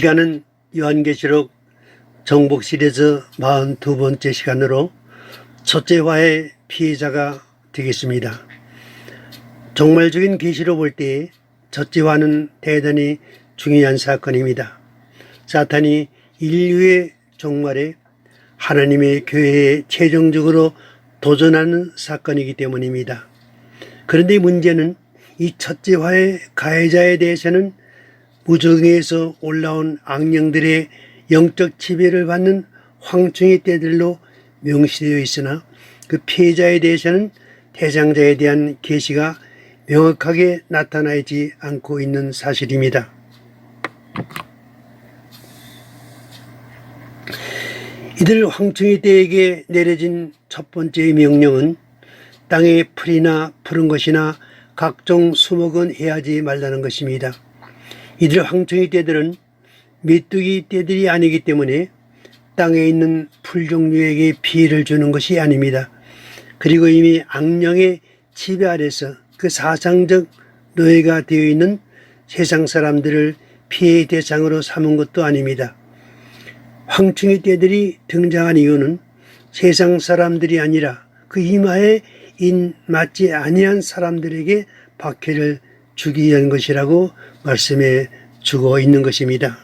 시간은 요한계시록 정복 시리즈 42번째 시간으로 첫째화의 피해자가 되겠습니다. 종말적인 계시로 볼 때 첫째화는 대단히 중요한 사건입니다. 사탄이 인류의 종말에 하나님의 교회에 최종적으로 도전하는 사건이기 때문입니다. 그런데 문제는 이 첫째화의 가해자에 대해서는 무정에서 올라온 악령들의 영적 지배를 받는 황충의 떼들로 명시되어 있으나 그 피해자에 대해서는 대상자에 대한 계시가 명확하게 나타나지 않고 있는 사실입니다. 이들 황충의 떼에게 내려진 첫 번째 명령은 땅에 풀이나 푸른 것이나 각종 수목은 해하지 말라는 것입니다. 이들 황충의 떼들은 메뚜기 떼들이 아니기 때문에 땅에 있는 풀 종류에게 피해를 주는 것이 아닙니다. 그리고 이미 악령의 지배 아래서 그 사상적 노예가 되어 있는 세상 사람들을 피해의 대상으로 삼은 것도 아닙니다. 황충의 떼들이 등장한 이유는 세상 사람들이 아니라 그 이마에 인 맞지 아니한 사람들에게 박해를 주기 위한 것이라고 말씀해 주고 있는 것입니다.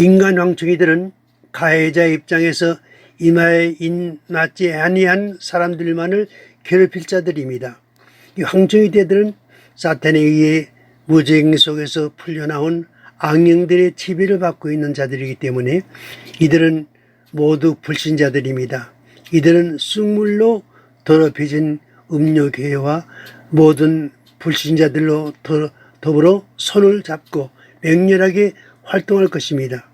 인간 황충이들은 가해자 입장에서 이마에 인 맞지 아니한 사람들만을 괴롭힐 자들입니다. 이 황충이 떼들은 사탄에 의해 무저행 속에서 풀려나온 악령들의 지배를 받고 있는 자들이기 때문에 이들은 모두 불신자들입니다. 이들은 쑥물로 더럽혀진 음료교회와 모든 불신자들로 더불어 손을 잡고 맹렬하게 활동할 것입니다.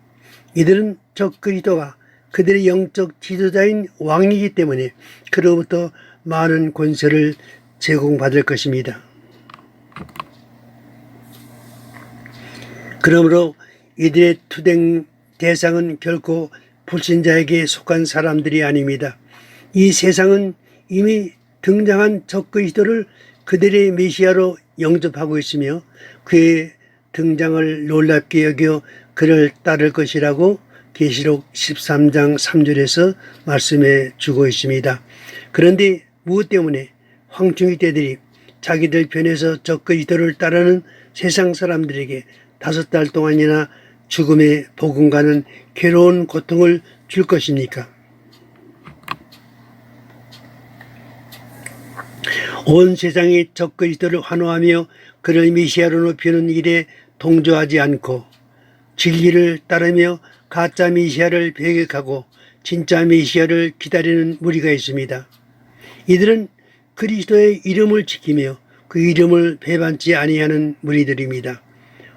이들은 적 그리스도가 그들의 영적 지도자인 왕이기 때문에 그로부터 많은 권세를 제공받을 것입니다. 그러므로 이들의 투쟁 대상은 결코 불신자에게 속한 사람들이 아닙니다. 이 세상은 이미 등장한 적 그리스도를 그들의 메시아로 영접하고 있으며 그의 등장을 놀랍게 여겨 그를 따를 것이라고 계시록 13장 3절에서 말씀해 주고 있습니다. 그런데 무엇 때문에 황충이 떼들이 자기들 편에서 적 그리스도를 따르는 세상 사람들에게 5달 동안이나 죽음의 복음과는 괴로운 고통을 줄 것입니까? 온 세상이 적 그리스도를 환호하며 그를 메시아로 높이는 일에 동조하지 않고 진리를 따르며 가짜 메시아를 배격하고 진짜 메시아를 기다리는 무리가 있습니다. 이들은 그리스도의 이름을 지키며 그 이름을 배반치 아니하는 무리들입니다.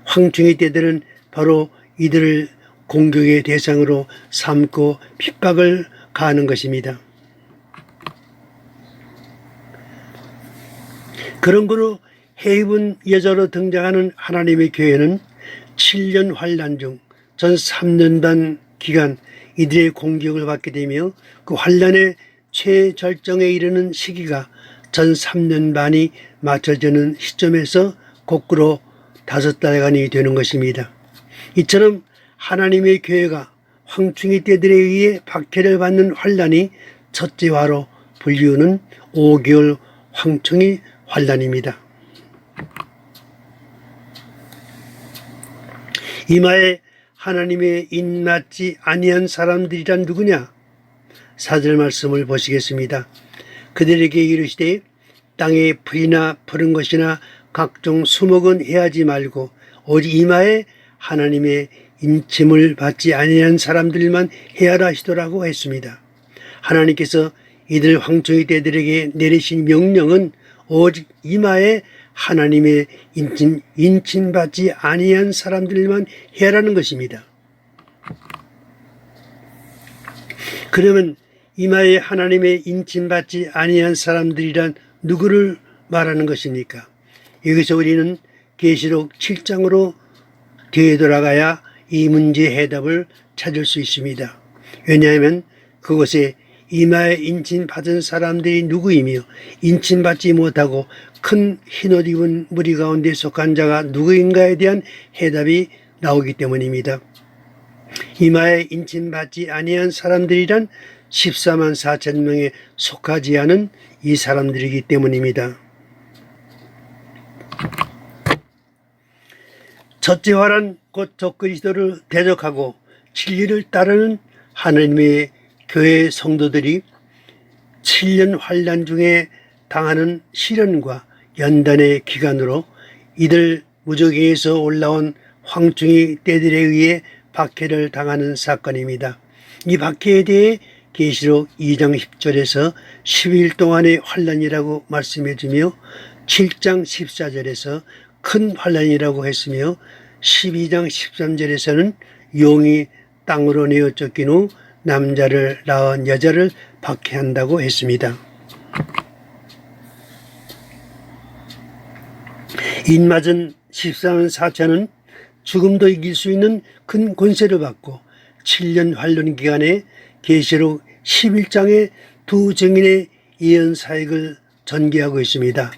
황충의 떼들은 바로 이들을 공격의 대상으로 삼고 핍박을 가하는 것입니다. 그런 거로 해입은 여자로 등장하는 하나님의 교회는 7년 환란 중 전 3년간 기간 이들의 공격을 받게 되며 그 환란의 최절정에 이르는 시기가 전 3년 반이 맞춰지는 시점에서 거꾸로 5달간이 되는 것입니다. 이처럼 하나님의 교회가 황충이 떼들에 의해 박해를 받는 환란이 첫째화로 불리우는 5개월 황충이 환란입니다. 이마에 하나님의 인맞지 아니한 사람들이란 누구냐? 4절 말씀을 보시겠습니다. 그들에게 이르시되 땅에 풀이나 푸른 것이나 각종 수목은 해하지 말고 오직 이마에 하나님의 인침을 받지 아니한 사람들만 해하라 하시더라고 했습니다. 하나님께서 이들 황충이 떼들에게 내리신 명령은 오직 이마에 하나님의 인침받지 아니한 사람들만 해라는 것입니다. 그러면 이마에 하나님의 인침받지 아니한 사람들이란 누구를 말하는 것입니까? 여기서 우리는 계시록 7장으로 되돌아가야 이 문제의 해답을 찾을 수 있습니다. 왜냐하면 그곳에 이마에 인침받은 사람들이 누구이며 인침받지 못하고 큰 흰옷 입은 무리 가운데 속한 자가 누구인가에 대한 해답이 나오기 때문입니다. 이마에 인침받지 아니한 사람들이란 14만 4천 명에 속하지 않은 이 사람들이기 때문입니다. 첫째 화란 곧 적그리스도를 대적하고 진리를 따르는 하나님의 교회 성도들이 7년 환난 중에 당하는 시련과 연단의 기간으로 이들 무적에서 올라온 황충이 떼들에 의해 박해를 당하는 사건입니다. 이 박해에 대해 계시록 2장 10절에서 10일 동안의 환난이라고 말씀해 주며 7장 14절에서 큰 환난이라고 했으며 12장 13절에서는 용이 땅으로 내어 쫓긴 후 남자를 낳은 여자를 박해한다고 했습니다. 인맞은 14만 4천은 죽음도 이길 수 있는 큰 권세를 받고 7년 환란 기간에 계시록 11장의 두 증인의 예언 사역을 전개하고 있습니다.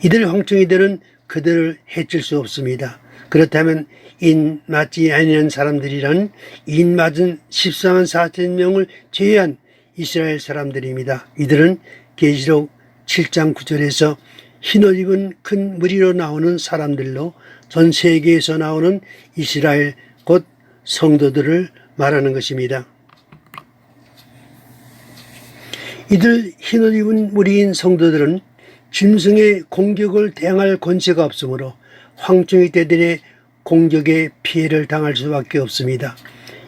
이들 황충이들은 그들을 해칠 수 없습니다. 그렇다면 인 맞지 아니한 사람들이란 인 맞은 14만 4천 명을 제외한 이스라엘 사람들입니다. 이들은 계시록 7장 9절에서 흰옷 입은 큰 무리로 나오는 사람들로 전 세계에서 나오는 이스라엘 곧 성도들을 말하는 것입니다. 이들 흰옷 입은 무리인 성도들은 짐승의 공격을 대항할 권세가 없으므로 황충이 떼들의 공격에 피해를 당할 수밖에 없습니다.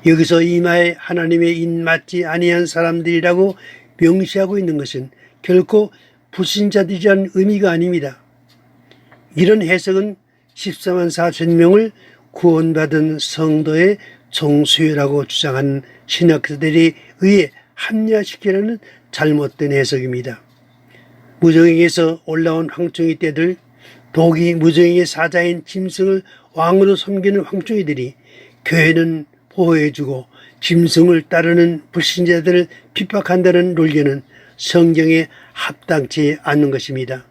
여기서 이마에 하나님의 인 맞지 아니한 사람들이라고 명시하고 있는 것은 결코 불신자들이라는 의미가 아닙니다. 이런 해석은 14만 4천 명을 구원받은 성도의 종수요라고 주장하는 신학자들에 의해 합리화시키려는 잘못된 해석입니다. 무정에게서 올라온 황충이 떼들, 독이 무정의 사자인 짐승을 왕으로 섬기는 황충이들이 교회는 보호해주고 짐승을 따르는 불신자들을 핍박한다는 논리는 성경에 합당치 않는 것입니다.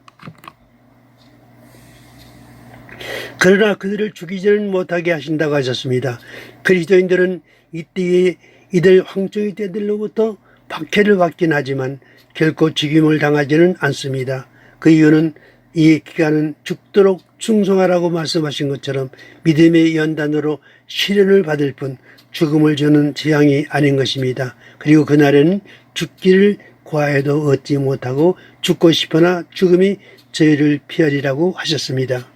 그러나 그들을 죽이지는 못하게 하신다고 하셨습니다. 그리스도인들은 이때에 이들 황충이 떼들로부터 박해를 받긴 하지만 결코 죽임을 당하지는 않습니다. 그 이유는 이 기간은 죽도록 충성하라고 말씀하신 것처럼 믿음의 연단으로 시련을 받을 뿐 죽음을 주는 재앙이 아닌 것입니다. 그리고 그날에는 죽기를 구하여도 얻지 못하고 죽고 싶으나 죽음이 저희를 피하리라고 하셨습니다.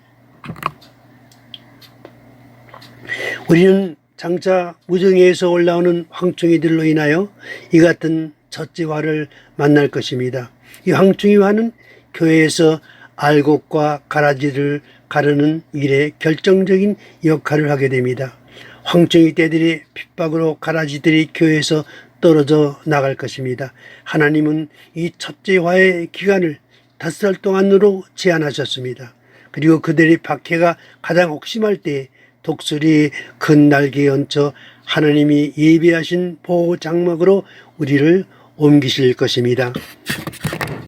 우리는 장차 무정에서 올라오는 황충이들로 인하여 이 같은 첫째 화를 만날 것입니다. 이 황충이화는 교회에서 알곡과 가라지를 가르는 일에 결정적인 역할을 하게 됩니다. 황충이 떼들의 핍박으로 가라지들이 교회에서 떨어져 나갈 것입니다. 하나님은 이 첫째 화의 기간을 5달 동안으로 제한하셨습니다. 그리고 그들의 박해가 가장 혹심할 때 독수리의 큰 날개에 얹혀 하나님이 예비하신 보호 장막으로 우리를 옮기실 것입니다.